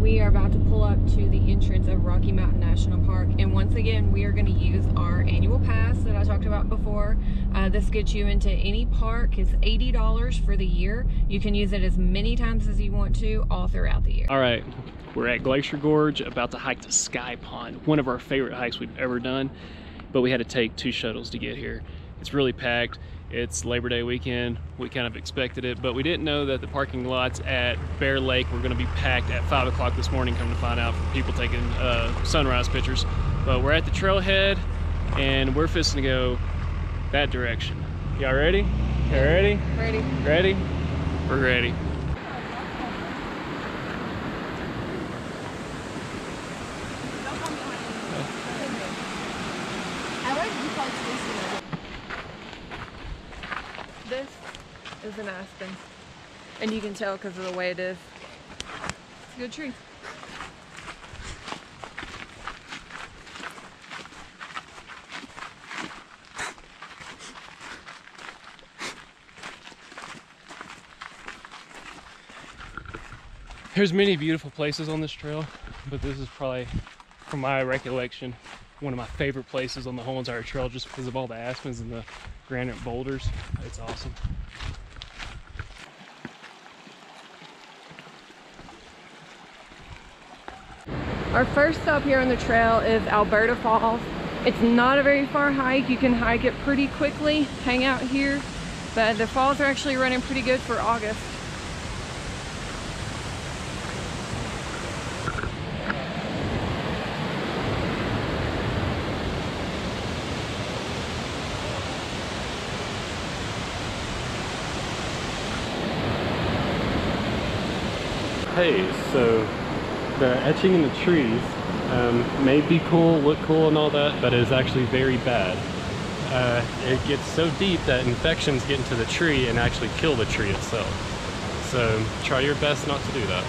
we are about to pull up to the entrance of Rocky Mountain National Park, and once again we are going to use our annual pass that I talked about before. This gets you into any park. It's $80 for the year. You can use it as many times as you want to all throughout the year. All right, we're at Glacier Gorge, about to hike to Sky Pond, one of our favorite hikes we've ever done, but we had to take 2 shuttles to get here. It's really packed. It's Labor Day weekend. We kind of expected it, but we didn't know that the parking lots at Bear Lake were going to be packed at 5 o'clock this morning, come to find out, for people taking sunrise pictures. But we're at the trailhead and we're fisting to go that direction. Y'all ready? Y'all ready? Ready. Ready? We're ready. This is an aspen, and you can tell because of the way it is. It's a good tree. There's many beautiful places on this trail, but this is probably, from my recollection, one of my favorite places on the whole entire trail, just because of all the aspens and the granite boulders. It's awesome. Our first stop here on the trail is Alberta Falls. It's not a very far hike. You can hike it pretty quickly, hang out here, but the falls are actually running pretty good for August. Hey, so the etching in the trees may be cool, look cool and all that, but it is actually very bad. It gets so deep that infections get into the tree and actually kill the tree itself. So try your best not to do that.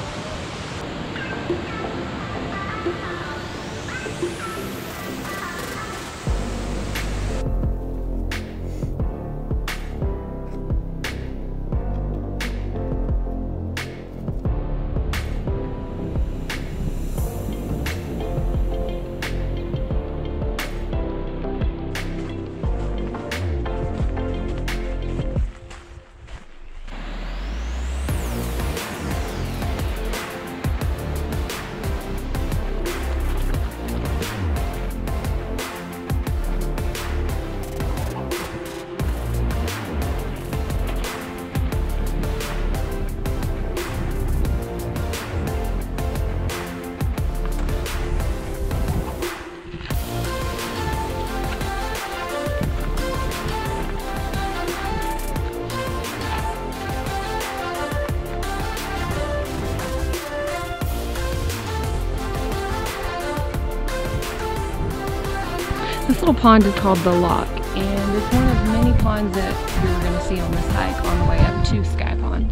This little pond is called the Lock, and it's one of many ponds that we were going to see on this hike on the way up to Sky Pond.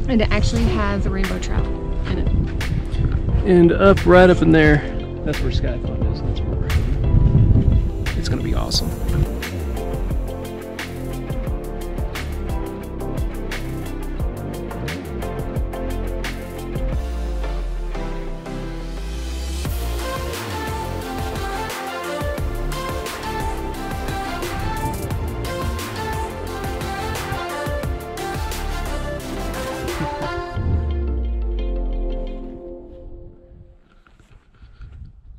And it actually has a rainbow trout in it. And right up in there, that's where Sky Pond is. That's where we're heading. It's going to be awesome.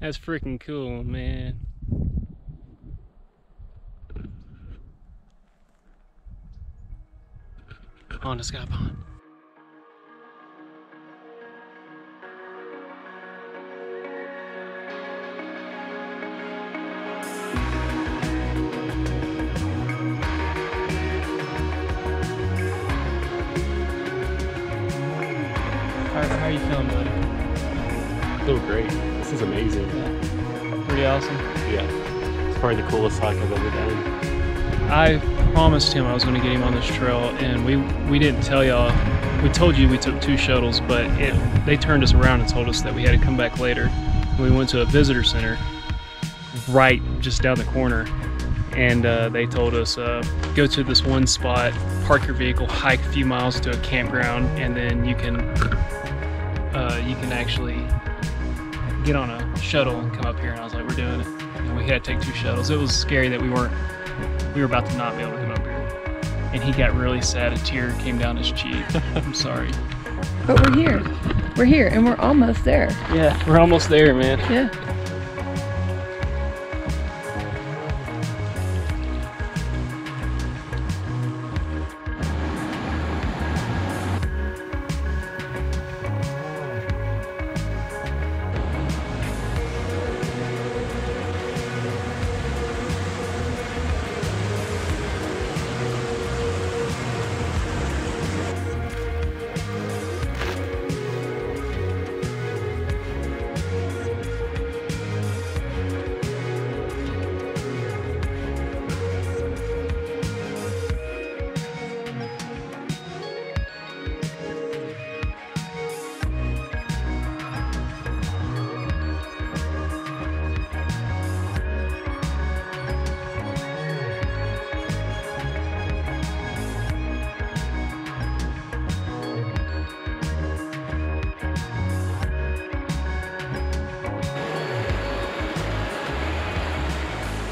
That's freaking cool, man. On to Sky Pond. How are you feeling, buddy? I feel great. This is amazing. Yeah. Pretty awesome. Yeah. It's probably the coolest hike I've ever done. I promised him I was going to get him on this trail, and we didn't tell y'all. We told you we took 2 shuttles, but they turned us around and told us that we had to come back later. We went to a visitor center right just down the corner, and they told us go to this one spot, park your vehicle, hike a few miles to a campground, and then you can you can actually get on a shuttle and come up here, and I was like, we're doing it. And we had to take 2 shuttles. It was scary that we were about to not be able to come up here. And he got really sad, a tear came down his cheek. I'm sorry. But we're here. We're here, and we're almost there. Yeah, we're almost there, man. Yeah.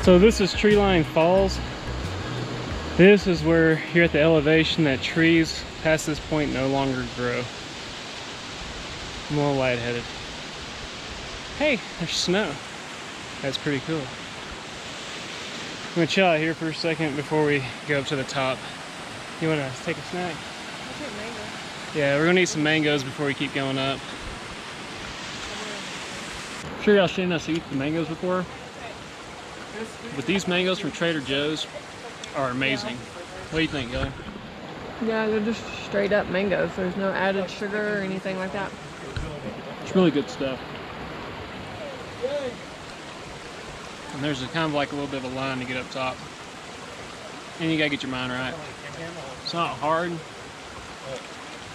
So this is Tree Line Falls. This is where you're at the elevation that trees past this point no longer grow. I'm a little lightheaded. Hey, there's snow. That's pretty cool. I'm gonna chill out here for a second before we go up to the top. You wanna take a snack? I'll take mango. Yeah, we're gonna eat some mangoes before we keep going up. I'm sure y'all seen us eat the mangoes before. But these mangoes from Trader Joe's are amazing. What do you think, Kelly? Yeah, they're just straight up mangoes. There's no added sugar or anything like that. It's really good stuff. And there's kind of like a little bit of a line to get up top. And you gotta get your mind right. It's not hard,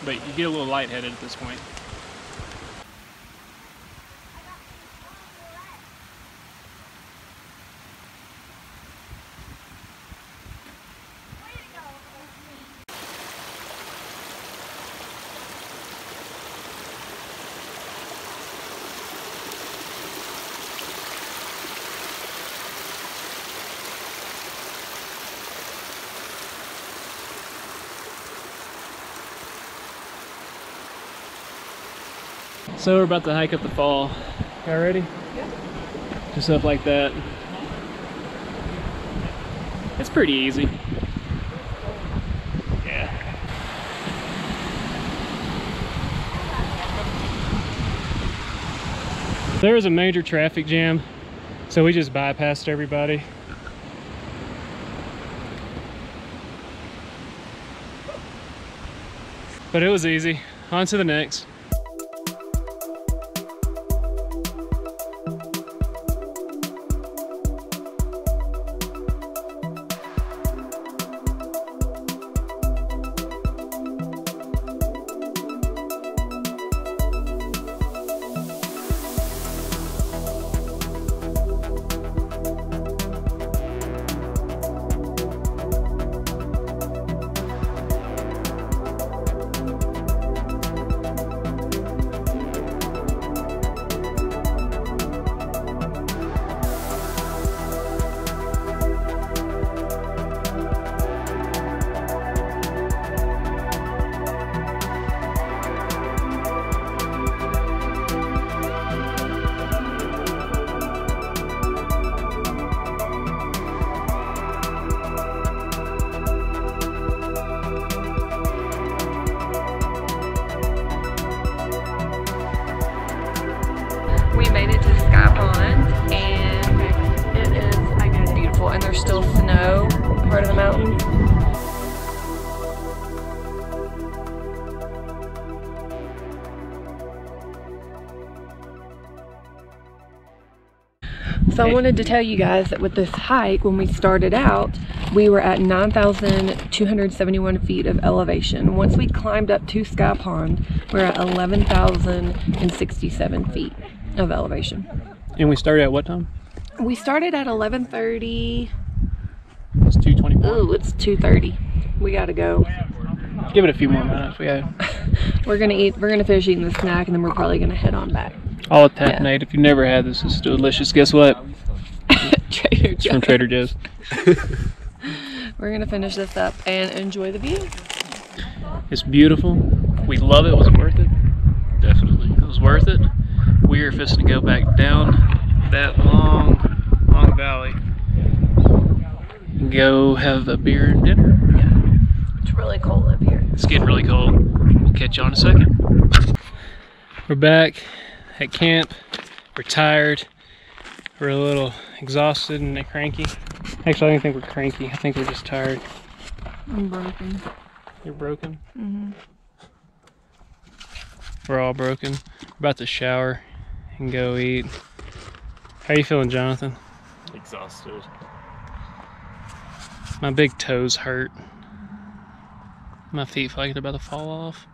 but you get a little lightheaded at this point. So we're about to hike up the fall. Y'all ready? Yeah. Just up like that. It's pretty easy. Yeah. There was a major traffic jam, so we just bypassed everybody. But it was easy. On to the next. We made it to Sky Pond, and it is, I guess, beautiful. And there's still snow part of the mountain. So I wanted to tell you guys that with this hike, when we started out, we were at 9,271 feet of elevation. Once we climbed up to Sky Pond, we're at 11,067 feet of elevation. And we started at what time? We started at 11:30. It's 2:24. Ooh, it's 2:30. We gotta go. Give it a few more minutes. We're gonna finish eating the snack, and then we're probably gonna head on back. All tapenade. If you've never had this, it's delicious. Guess what? Trader Joe's. It's from Trader Joe's. We're gonna finish this up and enjoy the view. It's beautiful. We love it. Was it worth it? Definitely. It was worth it. We are fixing to go back down that long valley and go have a beer and dinner. Yeah. It's really cold up here. It's getting really cold. We'll catch you on in a second. We're back at camp. We're tired. We're a little exhausted and cranky. Actually, I don't think we're cranky. I think we're just tired. I'm broken. You're broken? Mm-hmm. We're all broken. We're about to shower and go eat. How are you feeling, Jonathan? Exhausted. My big toes hurt. My feet feel like they're about to fall off.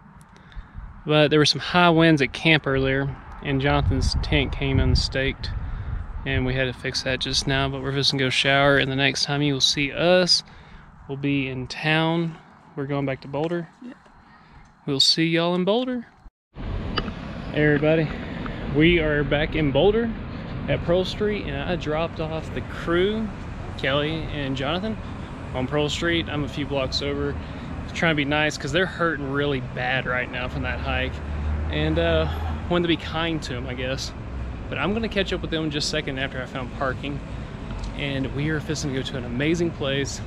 But there were some high winds at camp earlier, and Jonathan's tent came unstaked, and we had to fix that just now. But we're just gonna go shower, and the next time you will see us, we'll be in town. We're going back to Boulder. Yep. We'll see y'all in Boulder. Hey everybody, we are back in Boulder at Pearl Street, and I dropped off the crew, Kelly and Jonathan, on Pearl Street. I'm a few blocks over, trying to be nice because they're hurting really bad right now from that hike, and wanted to be kind to them, I guess. But I'm gonna catch up with them in just a second after I found parking, and we are fixing to go to an amazing place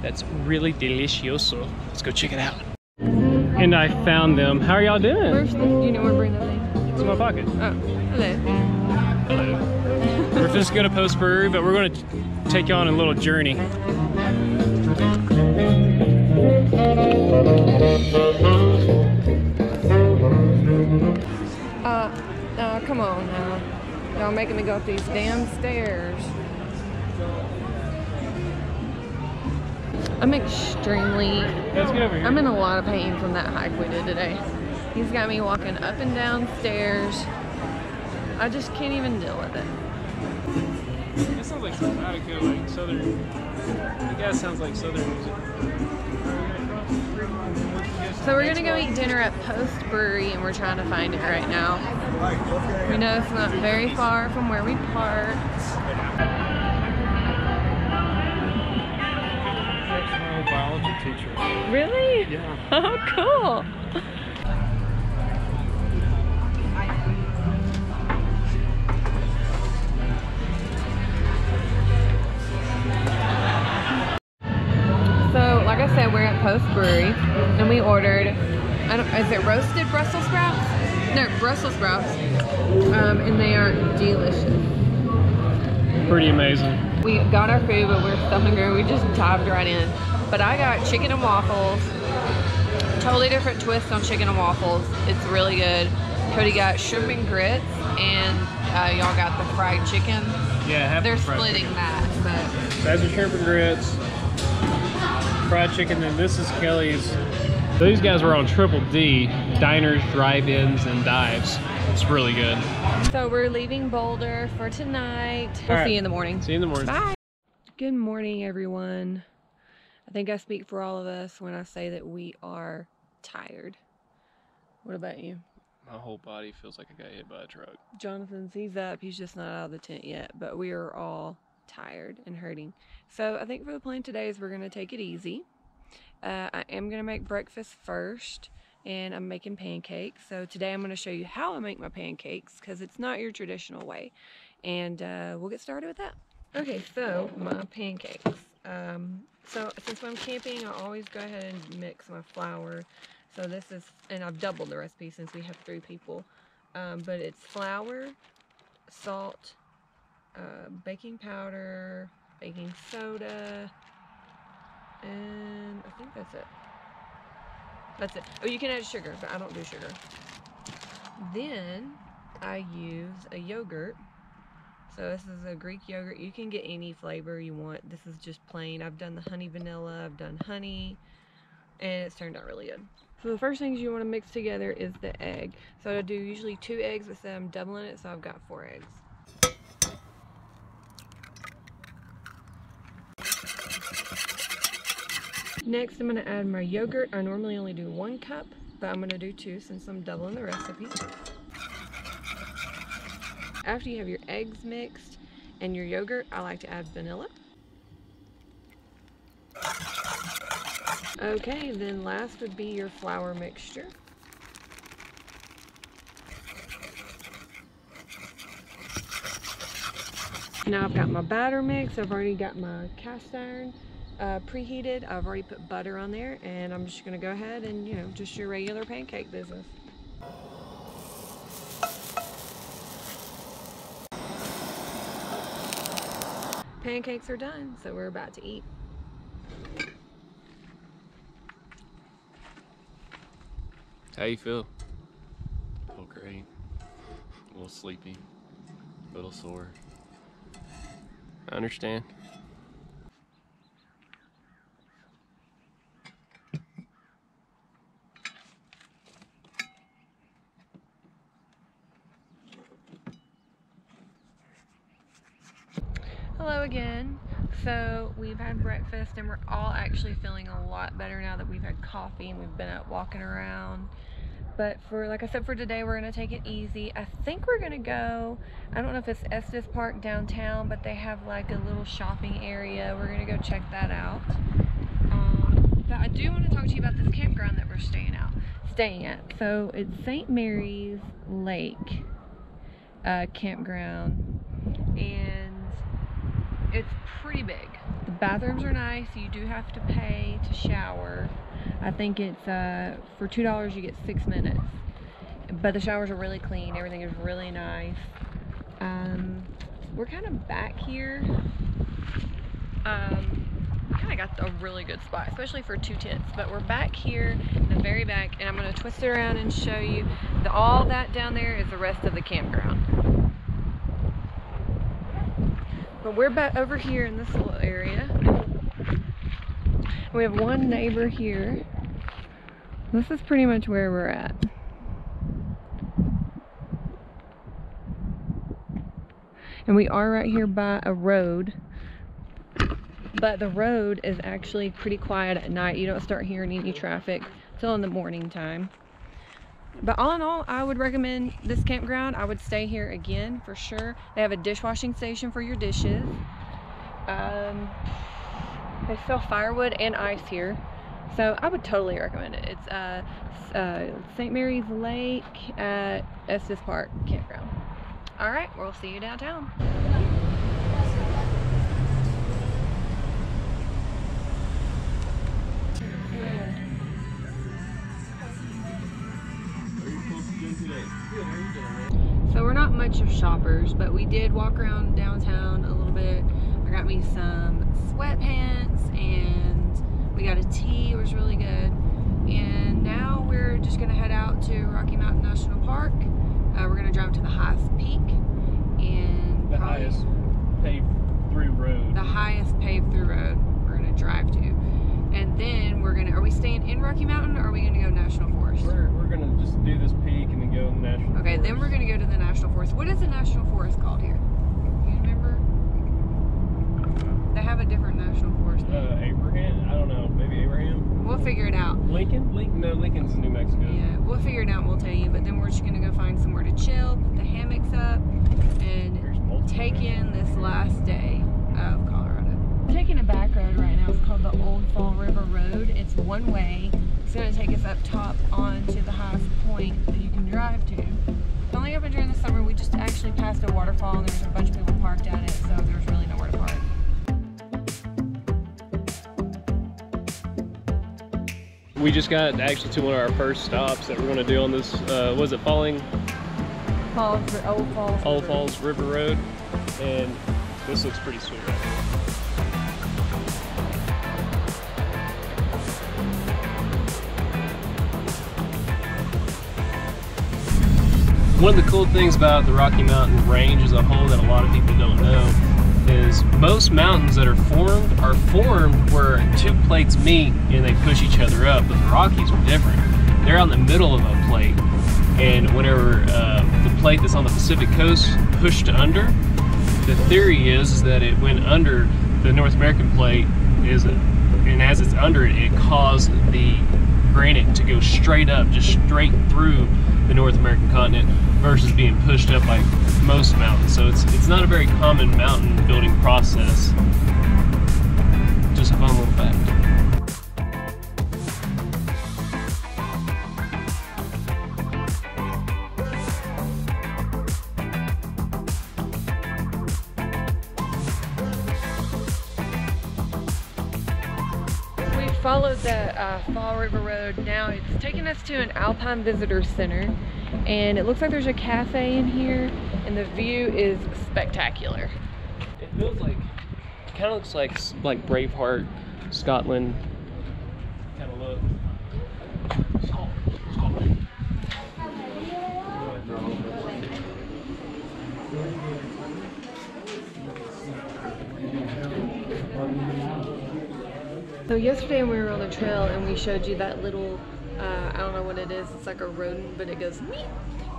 that's really delicioso. Let's go check it out. And I found them. How are y'all doing? Where's the, you know where to bring that thing? It's in my pocket. Oh, hello. Hello. We're just going to Post Brewing, but we're going to take you on a little journey. Come on now. Y'all making me go up these damn stairs. I'm extremely, Let's get over here. I'm in a lot of pain from that hike we did today. He's got me walking up and down stairs. I just can't even deal with it. This sounds like some Attica, like southern. The guy sounds like southern music. So we're gonna go eat dinner at Post Brewery, and we're trying to find it right now. We know it's not very far from where we parked. Biology teacher. Really? Yeah. Oh, cool. So, like I said, we're at Post Brewery, and we ordered, is it roasted Brussels sprouts? No, Brussels sprouts, and they are delicious. Pretty amazing. We got our food, but we're so hungry, we just dived right in. But I got chicken and waffles, totally different twist on chicken and waffles. It's really good. Cody got shrimp and grits, and y'all got the fried chicken. Yeah, they're splitting that, but that's the shrimp and grits, fried chicken, and this is Kelly's. These guys were on Triple D, diners, drive-ins, and dives. It's really good. So we're leaving Boulder for tonight. We'll see you in the morning. See you in the morning. Bye. Good morning, everyone. I think I speak for all of us when I say that we are tired. What about you? My whole body feels like I got hit by a truck. Jonathan's, he's up. He's just not out of the tent yet, but we are all tired and hurting. So I think for the plan today is we're going to take it easy. I am going to make breakfast first, and I'm making pancakes. So today I'm going to show you how I make my pancakes, because it's not your traditional way. And we'll get started with that. Okay, so my pancakes. So since I'm camping, I always go ahead and mix my flour. So this is, and I've doubled the recipe since we have 3 people. But it's flour, salt, baking powder, baking soda, and I think that's it. That's it. Oh, you can add sugar, but I don't do sugar. Then I use a yogurt. So this is a Greek yogurt. You can get any flavor you want. This is just plain. I've done the honey vanilla, I've done honey, and it's turned out really good. So the first things you want to mix together is the egg. So I do usually 2 eggs, but I'm doubling it, so I've got 4 eggs. Next, I'm gonna add my yogurt. I normally only do 1 cup, but I'm gonna do 2 since I'm doubling the recipe. After you have your eggs mixed and your yogurt, I like to add vanilla. Okay, then last would be your flour mixture. Now I've got my batter mix. I've already got my cast iron preheated. I've already put butter on there, and I'm just gonna go ahead and, you know, just your regular pancake business. Pancakes are done, so we're about to eat. How you feel? Oh, great. A little sleepy, a little sore. I understand. Hello again. So we've had breakfast and we're all actually feeling a lot better now that we've had coffee and we've been out walking around. But like I said, for today we're gonna take it easy. I think we're gonna go, I don't know if it's Estes Park downtown, but they have like a little shopping area. We're gonna go check that out. But I do want to talk to you about this campground that we're staying at. So it's St. Mary's Lake campground, and it's pretty big. The bathrooms are nice. You do have to pay to shower. I think it's for $2 you get 6 minutes, but the showers are really clean. Everything is really nice. We're kind of back here. Kind of got a really good spot, especially for 2 tents, but we're back here in the very back, and I'm going to twist it around and show you that all that down there is the rest of the campground. But we're back over here in this little area. We have one neighbor here. This is pretty much where we're at. And we are right here by a road. But the road is actually pretty quiet at night. You don't start hearing any traffic till in the morning time. But all in all, I would recommend this campground. I would stay here again for sure. They have a dishwashing station for your dishes. They sell firewood and ice here, so I would totally recommend it. It's St. Mary's Lake at Estes Park Campground. All right, we'll see you downtown. So we're not much of shoppers, but we did walk around downtown a little bit. I got me some sweatpants and we got a tea. It was really good. And now we're just gonna head out to Rocky Mountain National Park. We're gonna drive to the highest peak and the highest paved through road. The highest paved through road we're gonna drive to. And then we're gonna, are we staying in Rocky Mountain or are we gonna go National Forest? We're gonna just do this peak and then go to the National Forest. Okay, then we're gonna go to the National Forest. What is the National Forest called here? Do you remember? They have a different National Forest. Abraham? I don't know. Maybe Abraham? We'll figure it out. Lincoln? No, Lincoln's in New Mexico. Yeah, we'll figure it out and we'll tell you. But then we're just gonna go find somewhere to chill, put the hammocks up, and take in this last day of Colorado. We're taking a back road right now. It's called the Old Fall River Road. It's one way. It's gonna take us up top onto the highest point that you can drive to. It's only open during the summer. We just actually passed a waterfall and there's a bunch of people parked at it, so there's really nowhere to park. We just got actually to one of our first stops that we're going to do on this, was it Old Falls River Road, and this looks pretty sweet right here. One of the cool things about the Rocky Mountain range as a whole that a lot of people don't know is most mountains that are formed where 2 plates meet and they push each other up, but the Rockies are different. They're out in the middle of a plate, and whenever the plate that's on the Pacific coast pushed under, the theory is that it went under the North American plate is and as it's under it, it caused the granite to go straight up, just straight through the North American continent versus being pushed up like most mountains. So it's not a very common mountain building process. Just a fun little fact. Followed the Fall River Road. Now it's taking us to an Alpine Visitor Center, and it looks like there's a cafe in here, and the view is spectacular. It feels like, it kind of looks like Braveheart, Scotland kind of look. So yesterday we were on the trail and we showed you that little, I don't know what it is, it's like a rodent, but it goes meep.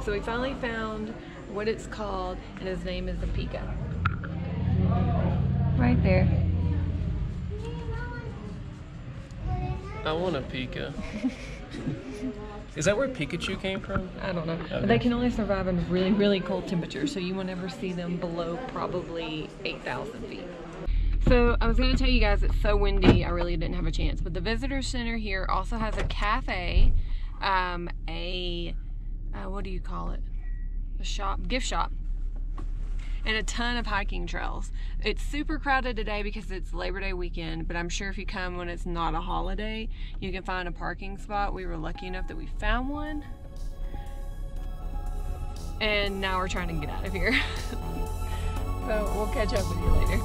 So we finally found what it's called, and his name is the pika. Right there. I want a pika. Is that where Pikachu came from? I don't know. Okay. But they can only survive in really, really cold temperatures, so you will never see them below probably 8,000 feet. So I was going to tell you guys it's so windy, I really didn't have a chance. But the visitor center here also has a cafe, what do you call it? A shop, gift shop, and a ton of hiking trails. It's super crowded today because it's Labor Day weekend, but I'm sure if you come when it's not a holiday, you can find a parking spot. We were lucky enough that we found one. And now we're trying to get out of here. So we'll catch up with you later.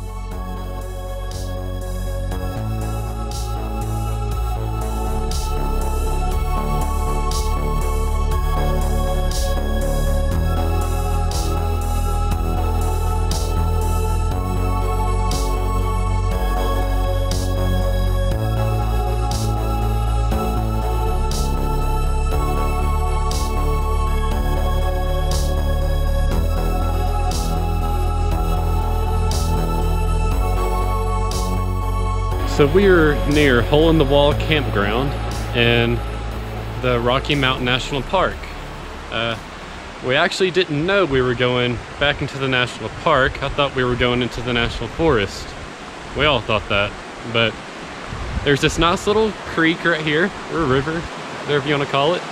So we are near Hole in the Wall Campground in the Rocky Mountain National Park. We actually didn't know we were going back into the national park. I thought we were going into the national forest. We all thought that, but there's this nice little creek right here, or a river, whatever you want to call it.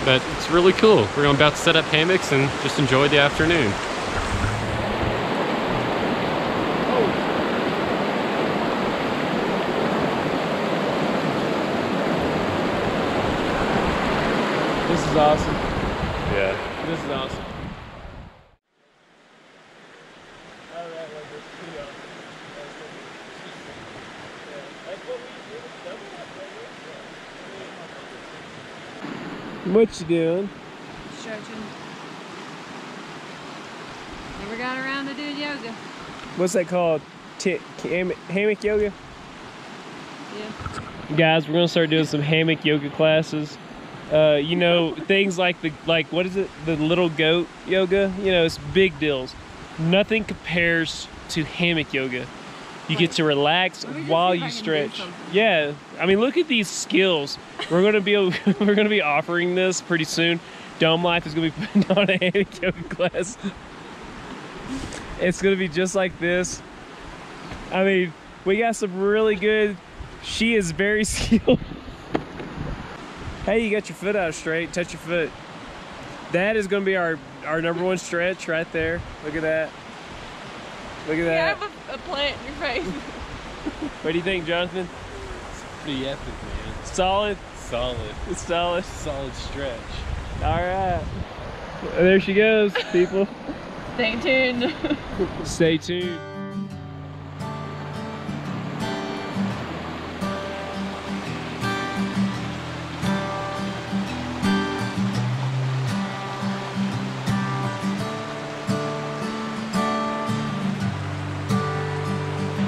But it's really cool. We're about to set up hammocks and just enjoy the afternoon. This is awesome. Yeah. This is awesome. What you doing? Stretching. Never got around to doing yoga. What's that called? Hammock yoga? Yeah. Guys, we're gonna start doing some hammock yoga classes. You know, things like what is it? The little goat yoga? You know, it's big deals. Nothing compares to hammock yoga. You get to relax while you stretch. Yeah, I mean, look at these skills. We're gonna be offering this pretty soon. Dome Life is gonna be putting on a hammock yoga class. It's gonna be just like this. I mean, we got some really good. She is very skilled. Hey, you got your foot out straight. Touch your foot. That is gonna be our #1 stretch right there. Look at that. Look at that. You have a plant in your face. What do you think, Jonathan? It's pretty epic, man. Solid? Solid. It's solid. Solid stretch. All right. There she goes, people. Stay tuned. Stay tuned.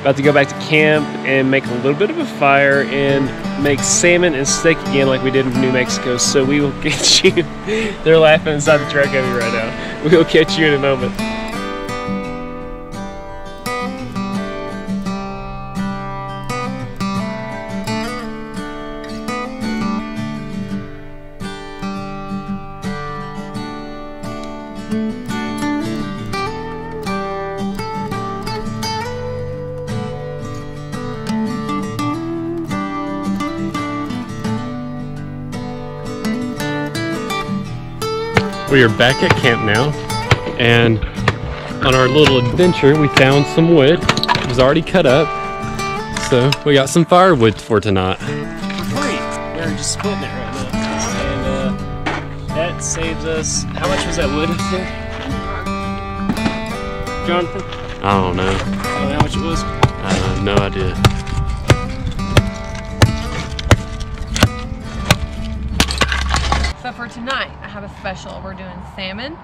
About to go back to camp and make a little bit of a fire and make salmon and steak again like we did in New Mexico. So we will get you. They're laughing inside the truck at me right now. We will catch you in a moment. We are back at camp now, and on our little adventure we found some wood. It was already cut up, so we got some firewood for tonight. For free. We're just splitting it right now. And that saves us, how much was that wood up there? Jonathan? I don't know. I don't know how much it was. I have no idea. So for tonight, I have a special. We're doing salmon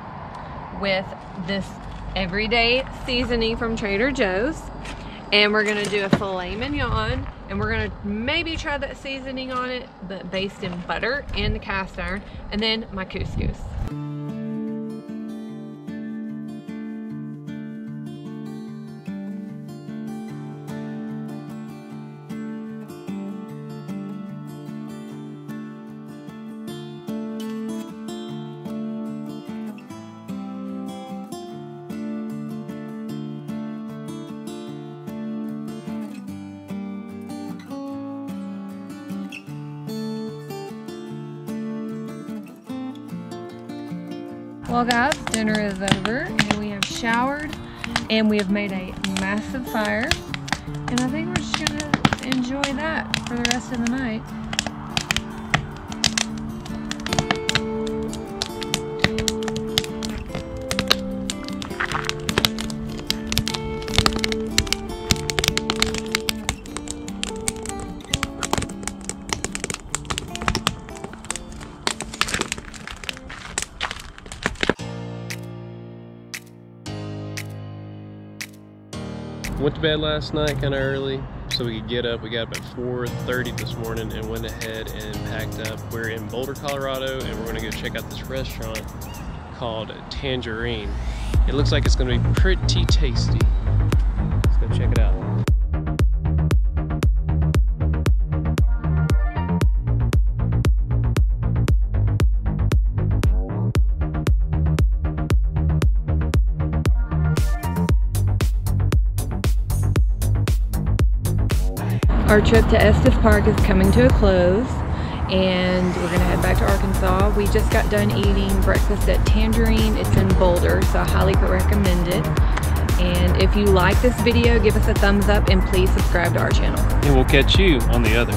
with this everyday seasoning from Trader Joe's. And we're gonna do a filet mignon, and we're gonna maybe try that seasoning on it, but based in butter and the cast iron, and then my couscous. Well guys, dinner is over and we have showered and we have made a massive fire, and I think we're just gonna enjoy that for the rest of the night. Went to bed last night kind of early so we could get up. We got up at 4:30 this morning and went ahead and packed up. We're in Boulder, Colorado, and we're gonna go check out this restaurant called Tangerine. It looks like it's gonna be pretty tasty. Let's go check it out. Our trip to Estes Park is coming to a close, and we're gonna head back to Arkansas. We just got done eating breakfast at Tangerine. It's in Boulder, so I highly recommend it. And if you like this video, give us a thumbs up and please subscribe to our channel. And we'll catch you on the other.